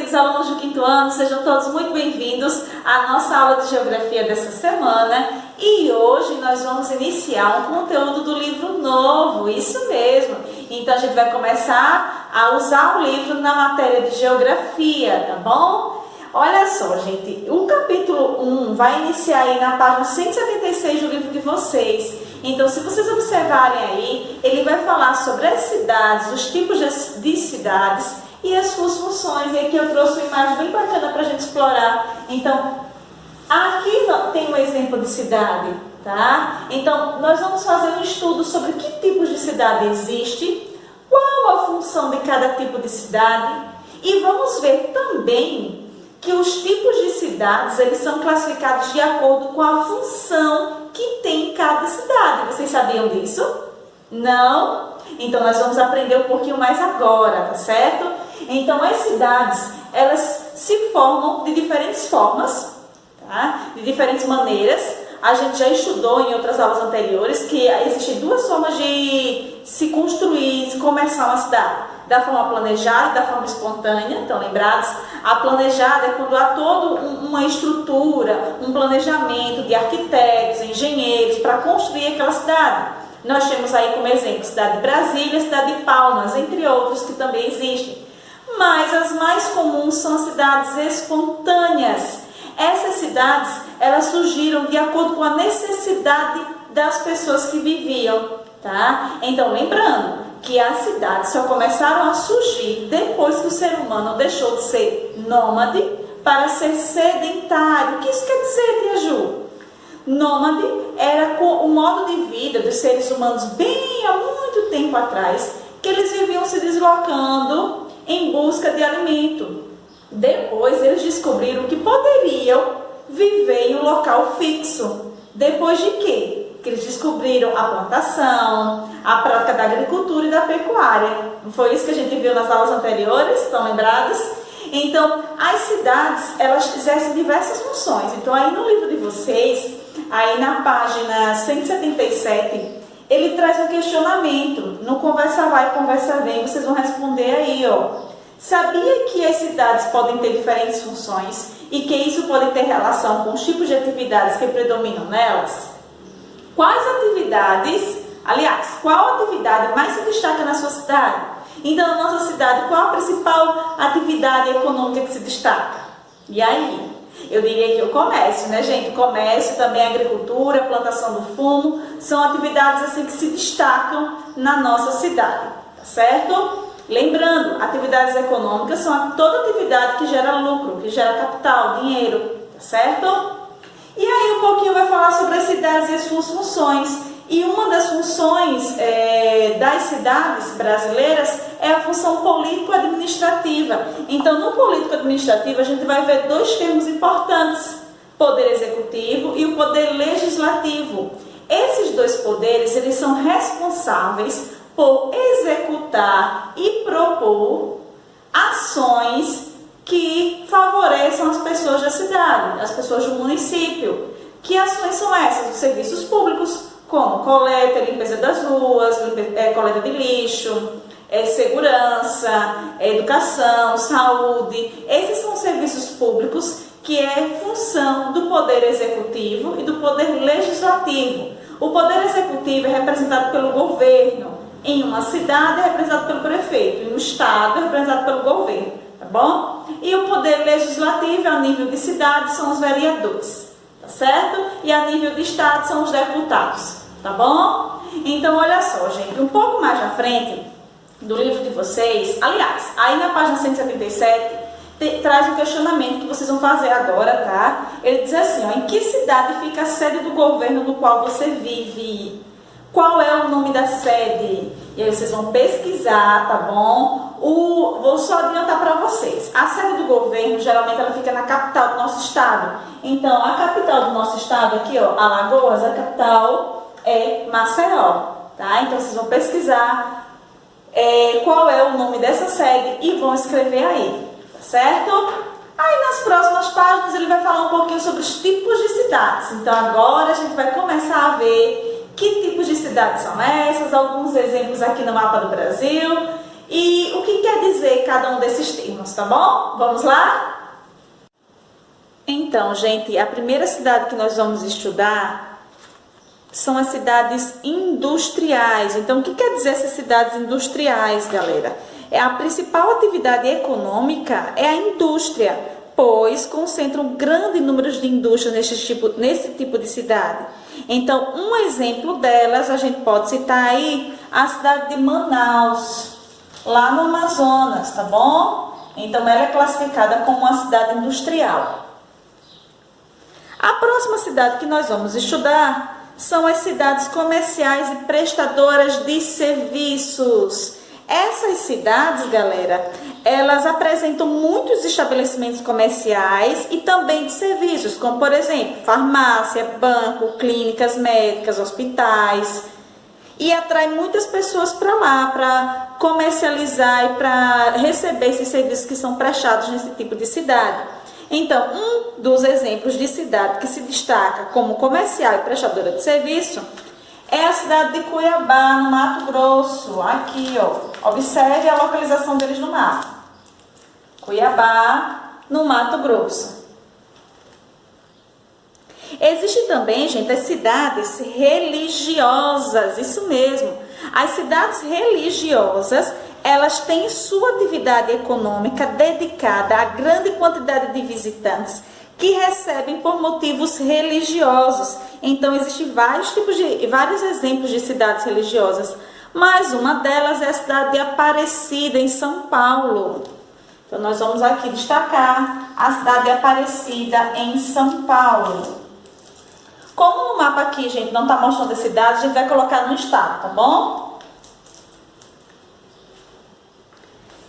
queridos alunos do quinto ano, sejam todos muito bem-vindos à nossa aula de geografia dessa semana. E hoje nós vamos iniciar um conteúdo do livro novo, isso mesmo. Então a gente vai começar a usar o livro na matéria de geografia, tá bom? Olha só, gente, o capítulo 1 vai iniciar aí na página 176 do livro de vocês. Então, se vocês observarem aí, ele vai falar sobre as cidades, os tipos de cidades e as suas funções. E aqui eu trouxe uma imagem bem bacana para a gente explorar. Então, aqui tem um exemplo de cidade, tá? Então, nós vamos fazer um estudo sobre que tipos de cidade existe, qual a função de cada tipo de cidade e vamos ver também que os tipos de cidades, eles são classificados de acordo com a função que tem em cada cidade. Vocês sabiam disso? Não? Então, nós vamos aprender um pouquinho mais agora, tá certo? Então, as cidades, elas se formam de diferentes formas, tá? De diferentes maneiras. A gente já estudou em outras aulas anteriores que existem duas formas de se construir, se começar uma cidade. Da forma planejada e da forma espontânea, estão lembrados? A planejada é quando há toda uma estrutura, um planejamento de arquitetos, engenheiros para construir aquela cidade. Nós temos aí como exemplo cidade de Brasília, cidade de Palmas, entre outros que também existem. Mas as mais comuns são as cidades espontâneas. Essas cidades, elas surgiram de acordo com a necessidade das pessoas que viviam, tá? Então, lembrando que as cidades só começaram a surgir depois que o ser humano deixou de ser nômade para ser sedentário. O que isso quer dizer, Tia Ju? Nômade era o modo de vida dos seres humanos bem há muito tempo atrás, que eles viviam se deslocando em busca de alimento. Depois eles descobriram que poderiam viver em um local fixo. Depois de quê? Que eles descobriram a plantação, a prática da agricultura e da pecuária. Não foi isso que a gente viu nas aulas anteriores? Estão lembrados? Então, as cidades, elas exercem diversas funções. Então, aí no livro de vocês, aí na página 177, ele traz um questionamento. No Conversa Vai, Conversa Vem, vocês vão responder aí, ó. Sabia que as cidades podem ter diferentes funções e que isso pode ter relação com os tipos de atividades que predominam nelas? Quais atividades, aliás, qual atividade mais se destaca na sua cidade? Então, na nossa cidade, qual a principal atividade econômica que se destaca? E aí? Eu diria que o comércio, né, gente? O comércio, também a agricultura, a plantação do fumo, são atividades assim que se destacam na nossa cidade, tá certo? Lembrando, atividades econômicas são toda atividade que gera lucro, que gera capital, dinheiro, tá certo? E aí um pouquinho vai falar sobre as cidades e as suas funções. E uma das funções das cidades brasileiras é a função político-administrativa. Então, no político-administrativo, a gente vai ver dois termos importantes: poder executivo e o poder legislativo. Esses dois poderes, eles são responsáveis por executar e propor ações que favoreçam as pessoas da cidade, as pessoas do município. Que ações são essas? Os serviços públicos, como coleta, limpeza das ruas, coleta de lixo, segurança, educação, saúde. Esses são serviços públicos que é função do poder executivo e do poder legislativo. O poder executivo é representado pelo governo. Em uma cidade é representado pelo prefeito, em um estado é representado pelo governo, tá bom? E o poder legislativo, a nível de cidade, são os vereadores, tá certo? E a nível de estado são os deputados, tá bom? Então, olha só, gente, um pouco mais à frente do livro de vocês, aliás, aí na página 177, traz um questionamento que vocês vão fazer agora, tá? Ele diz assim, ó, em que cidade fica a sede do governo no qual você vive? Qual é o nome da sede? E aí vocês vão pesquisar, tá bom? Vou só adiantar para vocês. A sede do governo, geralmente, ela fica na capital do nosso estado. Então, a capital do nosso estado aqui, ó, Alagoas, a capital é Maceió, tá? Então, vocês vão pesquisar qual é o nome dessa sede e vão escrever aí, tá certo? Aí, nas próximas páginas, ele vai falar um pouquinho sobre os tipos de cidades. Então, agora a gente vai começar a ver que tipos de cidades são essas, alguns exemplos aqui no mapa do Brasil. e o que quer dizer cada um desses termos, tá bom? Vamos lá? Então, gente, a primeira cidade que nós vamos estudar são as cidades industriais. Então, o que quer dizer essas cidades industriais, galera? A principal atividade econômica é a indústria, pois concentram um grande número de indústrias nesse tipo de cidade. Então, um exemplo delas, a gente pode citar aí a cidade de Manaus, lá no Amazonas, tá bom? Então, ela é classificada como uma cidade industrial. A próxima cidade que nós vamos estudar são as cidades comerciais e prestadoras de serviços. Essas cidades, galera, elas apresentam muitos estabelecimentos comerciais e também de serviços, como por exemplo, farmácia, banco, clínicas médicas, hospitais. E atrai muitas pessoas para lá, para comercializar e para receber esses serviços que são prestados nesse tipo de cidade. Então, um dos exemplos de cidade que se destaca como comercial e prestadora de serviço é a cidade de Cuiabá, no Mato Grosso. Aqui, ó, observe a localização deles no mapa. Cuiabá, no Mato Grosso. Existem também, gente, as cidades religiosas, isso mesmo. As cidades religiosas, elas têm sua atividade econômica dedicada à grande quantidade de visitantes que recebem por motivos religiosos. Então, existem vários exemplos de cidades religiosas, mas uma delas é a cidade de Aparecida, em São Paulo. Então, nós vamos aqui destacar a cidade de Aparecida, em São Paulo. Como no mapa aqui, gente, não está mostrando a cidade, a gente vai colocar no estado, tá bom?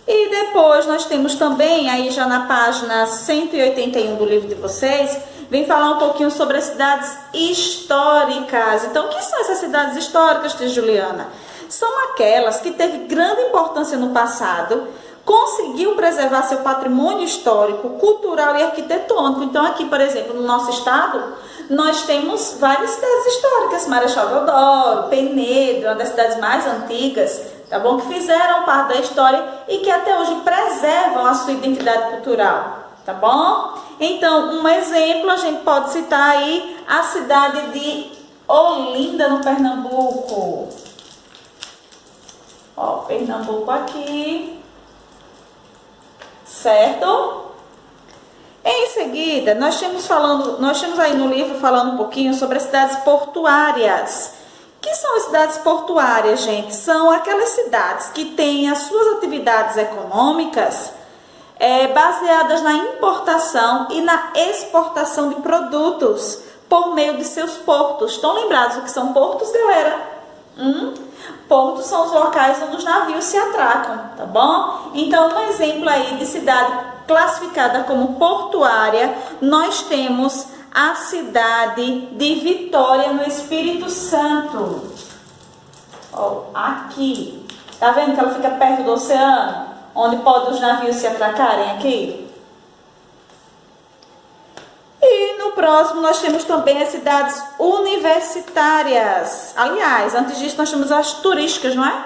E depois nós temos também, aí já na página 181 do livro de vocês, vem falar um pouquinho sobre as cidades históricas. Então, o que são essas cidades históricas, tia Juliana? São aquelas que teve grande importância no passado, conseguiu preservar seu patrimônio histórico, cultural e arquitetônico. Então, aqui, por exemplo, no nosso estado, nós temos várias cidades históricas, Marechal Deodoro, Penedo, uma das cidades mais antigas, tá bom? Que fizeram parte da história e que até hoje preservam a sua identidade cultural, tá bom? Então, um exemplo, a gente pode citar aí a cidade de Olinda, no Pernambuco. Ó, Pernambuco aqui, certo? Em seguida, nós temos aí no livro falando um pouquinho sobre as cidades portuárias. O que são as cidades portuárias, gente? São aquelas cidades que têm as suas atividades econômicas baseadas na importação e na exportação de produtos por meio de seus portos. Estão lembrados o que são portos, galera? Portos são os locais onde os navios se atracam, tá bom? Então, um exemplo aí de cidade classificada como portuária, nós temos a cidade de Vitória, no Espírito Santo. Ó, aqui. Tá vendo que ela fica perto do oceano? Onde podem os navios se atracarem aqui? E no próximo nós temos também as cidades universitárias. Aliás, antes disso nós temos as turísticas, não é?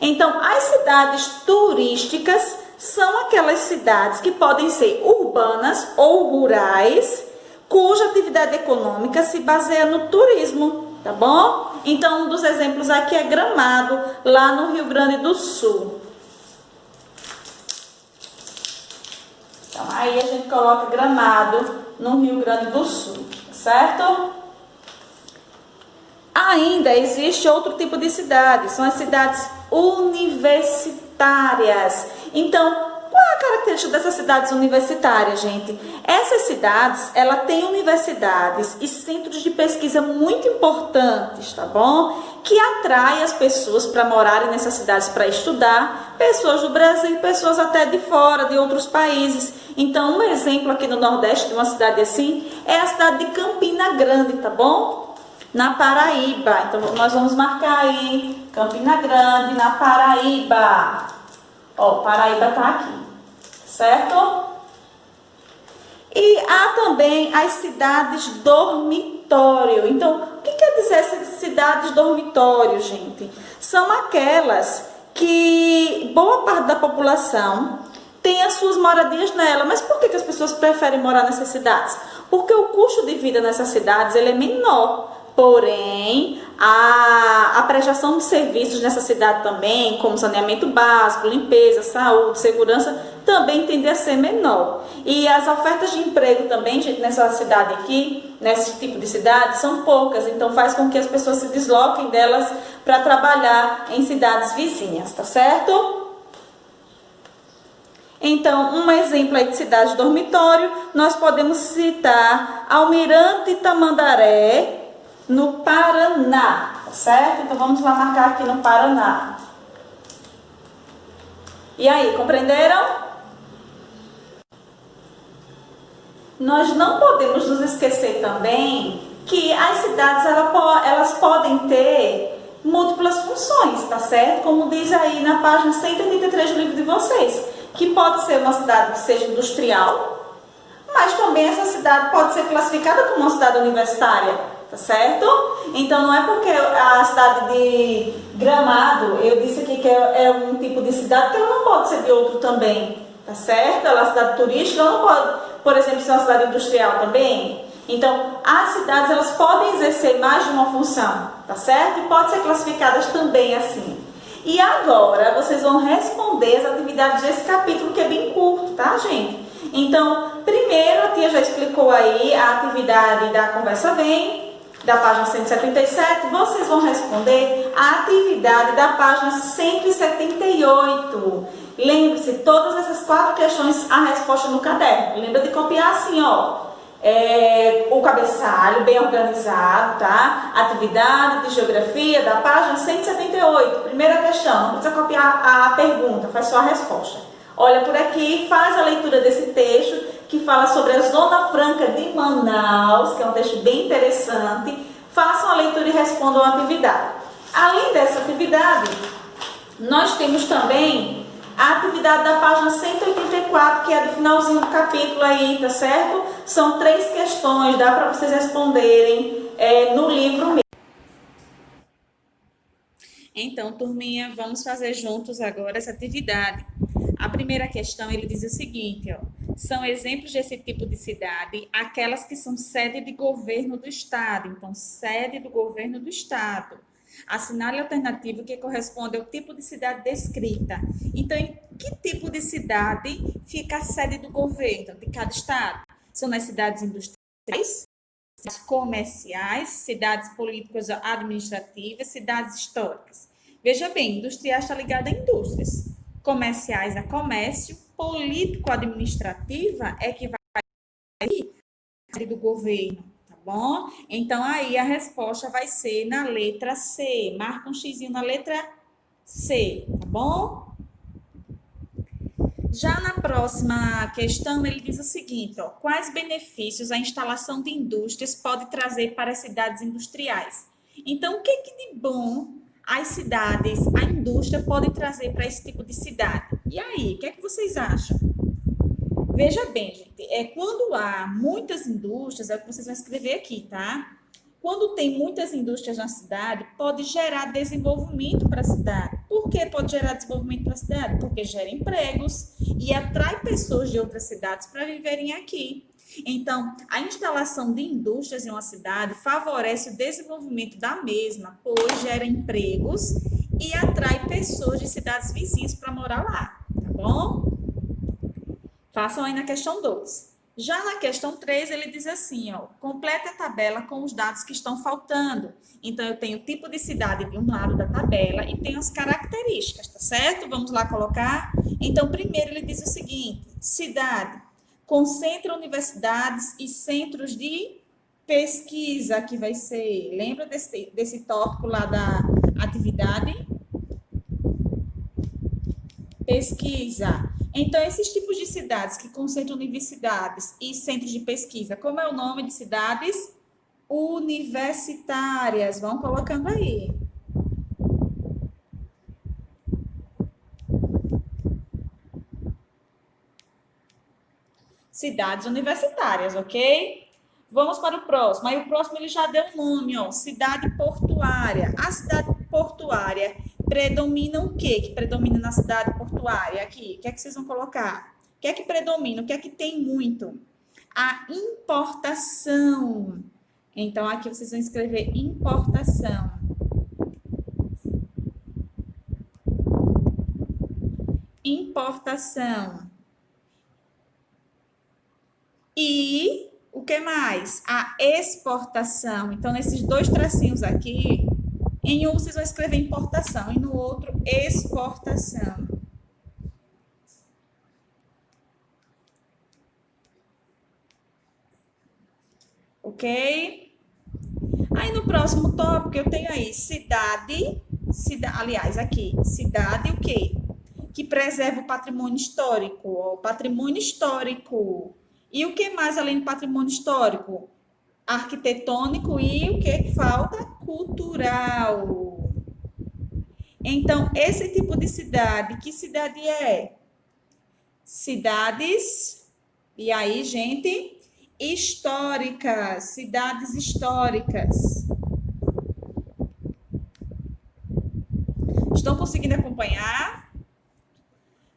Então, as cidades turísticas são aquelas cidades que podem ser urbanas ou rurais, cuja atividade econômica se baseia no turismo, tá bom? Então, um dos exemplos aqui é Gramado, lá no Rio Grande do Sul. Então, aí a gente coloca Gramado no Rio Grande do Sul, certo? Ainda existe outro tipo de cidade, são as cidades universitárias. Então, qual é a característica dessas cidades universitárias, gente? Essas cidades, ela têm universidades e centros de pesquisa muito importantes, tá bom? Que atraem as pessoas para morarem nessas cidades para estudar, pessoas do Brasil e pessoas até de fora, de outros países. Então, um exemplo aqui no Nordeste de uma cidade assim é a cidade de Campina Grande, tá bom? Na Paraíba. Então, nós vamos marcar aí Campina Grande, na Paraíba. Ó, Paraíba tá aqui, certo? E há também as cidades dormitório. Então, o que quer dizer essas cidades dormitório, gente? São aquelas que boa parte da população tem as suas moradias nela. Mas por que as pessoas preferem morar nessas cidades? Porque o custo de vida nessas cidades ele é menor. Porém, a prestação de serviços nessa cidade também, como saneamento básico, limpeza, saúde, segurança, também tende a ser menor. E as ofertas de emprego também, gente, nessa cidade aqui, nesse tipo de cidade, são poucas. Então, faz com que as pessoas se desloquem delas para trabalhar em cidades vizinhas, tá certo? Então, um exemplo aí de cidade dormitório, nós podemos citar Almirante Tamandaré, no Paraná, tá certo? Então, vamos lá marcar aqui no Paraná. E aí, compreenderam? Nós não podemos nos esquecer também que as cidades elas podem ter múltiplas funções, tá certo? Como diz aí na página 183 do livro de vocês, que pode ser uma cidade que seja industrial, mas também essa cidade pode ser classificada como uma cidade universitária. Tá certo? Então não é porque a cidade de Gramado, eu disse aqui que é um tipo de cidade, que ela não pode ser de outro também, tá certo? Ela é uma cidade turística, ela não pode, por exemplo, ser uma cidade industrial também. Então, as cidades elas podem exercer mais de uma função, tá certo? E podem ser classificadas também assim. E agora vocês vão responder as atividades desse capítulo, que é bem curto, tá, gente? Então, primeiro a tia já explicou aí a atividade da Conversa Vem, da página 177, vocês vão responder a atividade da página 178. Lembre-se, todas essas 4 questões, a resposta no caderno. Lembra de copiar assim, ó, o cabeçalho bem organizado, tá? Atividade de geografia da página 178. Primeira questão, não precisa copiar a pergunta, faz só a resposta. Olha por aqui, faz a leitura desse texto, que fala sobre a Zona Franca de Manaus, que é um texto bem interessante. Façam a leitura e respondam a atividade. Além dessa atividade, nós temos também a atividade da página 184, que é do finalzinho do capítulo aí, tá certo? São 3 questões, dá para vocês responderem no livro mesmo. Então, turminha, vamos fazer juntos agora essa atividade. A primeira questão, ele diz o seguinte, ó. São exemplos desse tipo de cidade, aquelas que são sede de governo do estado. Então, sede do governo do estado. Assinale a alternativa que corresponde ao tipo de cidade descrita. Então, em que tipo de cidade fica a sede do governo de cada estado? São nas cidades industriais, cidades comerciais, cidades políticas administrativas, cidades históricas. Veja bem, industrial está ligada a indústrias. Comerciais a comércio, político-administrativa é que vai do governo, tá bom? Então, aí a resposta vai ser na letra C. Marca um xizinho na letra C, tá bom? Já na próxima questão, ele diz o seguinte, ó, quais benefícios a instalação de indústrias pode trazer para as cidades industriais? Então, o que de bom as cidades, a indústria pode trazer para esse tipo de cidade? E aí, o que vocês acham? Veja bem, gente, quando há muitas indústrias, é o que vocês vão escrever aqui, tá? Quando tem muitas indústrias na cidade, pode gerar desenvolvimento para a cidade. Por que pode gerar desenvolvimento para a cidade? Porque gera empregos e atrai pessoas de outras cidades para viverem aqui. Então, a instalação de indústrias em uma cidade favorece o desenvolvimento da mesma, pois gera empregos e atrai pessoas de cidades vizinhas para morar lá, tá bom? Façam aí na questão 2. Já na questão 3, ele diz assim, ó, complete a tabela com os dados que estão faltando. Então, eu tenho o tipo de cidade de um lado da tabela e tenho as características, tá certo? Vamos lá colocar. Então, primeiro ele diz o seguinte, cidade concentra universidades e centros de pesquisa, que vai ser, lembra desse tópico lá da atividade? Pesquisa. Então, esses tipos de cidades que concentram universidades e centros de pesquisa, como é o nome de cidades? Universitárias. Vão colocando aí. Cidades universitárias, ok? Vamos para o próximo. Aí o próximo ele já deu um nome, ó, cidade portuária. A cidade portuária predomina o quê? Que predomina na cidade portuária? Aqui, o que é que vocês vão colocar? O que é que predomina? O que é que tem muito? A importação. Então, aqui vocês vão escrever importação. Importação. E o que mais? A exportação. Então, nesses dois tracinhos aqui, em um vocês vão escrever importação e no outro exportação. Ok? Aí no próximo tópico eu tenho aí cidade, aliás, aqui, cidade o quê? Que preserva o patrimônio histórico, ó, patrimônio histórico. E o que mais além do patrimônio histórico? Arquitetônico e o que falta? Cultural. Então, esse tipo de cidade, que cidade é? Cidades, e aí, gente, históricas, cidades históricas. Estão conseguindo acompanhar?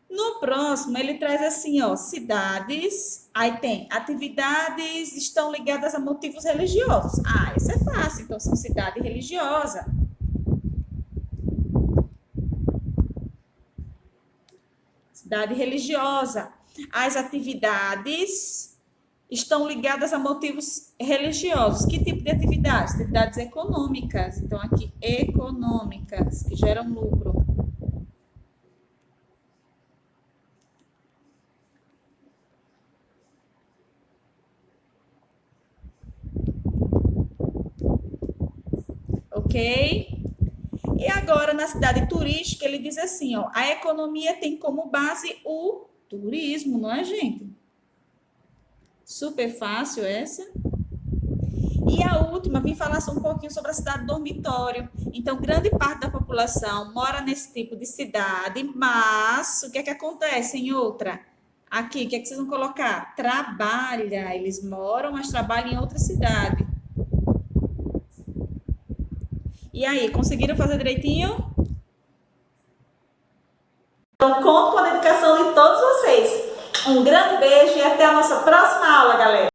No próximo, ele traz assim, ó, cidades, aí tem atividades estão ligadas a motivos religiosos. Ah, isso é fácil, então são cidade religiosa. Cidade religiosa. As atividades estão ligadas a motivos religiosos. Que tipo de atividades? Atividades econômicas. Então, aqui, econômicas, que geram lucro. Ok? E agora, na cidade turística, ele diz assim, ó, a economia tem como base o turismo, não é, gente? Super fácil essa. E a última, vim falar só um pouquinho sobre a cidade dormitório. Então, grande parte da população mora nesse tipo de cidade, mas o que é que acontece em outra? Aqui, o que é que vocês vão colocar? Trabalha. Eles moram, mas trabalham em outra cidade. E aí, conseguiram fazer direitinho? Então, conto com a dedicação de todos vocês. Um grande beijo e até a nossa próxima aula, galera!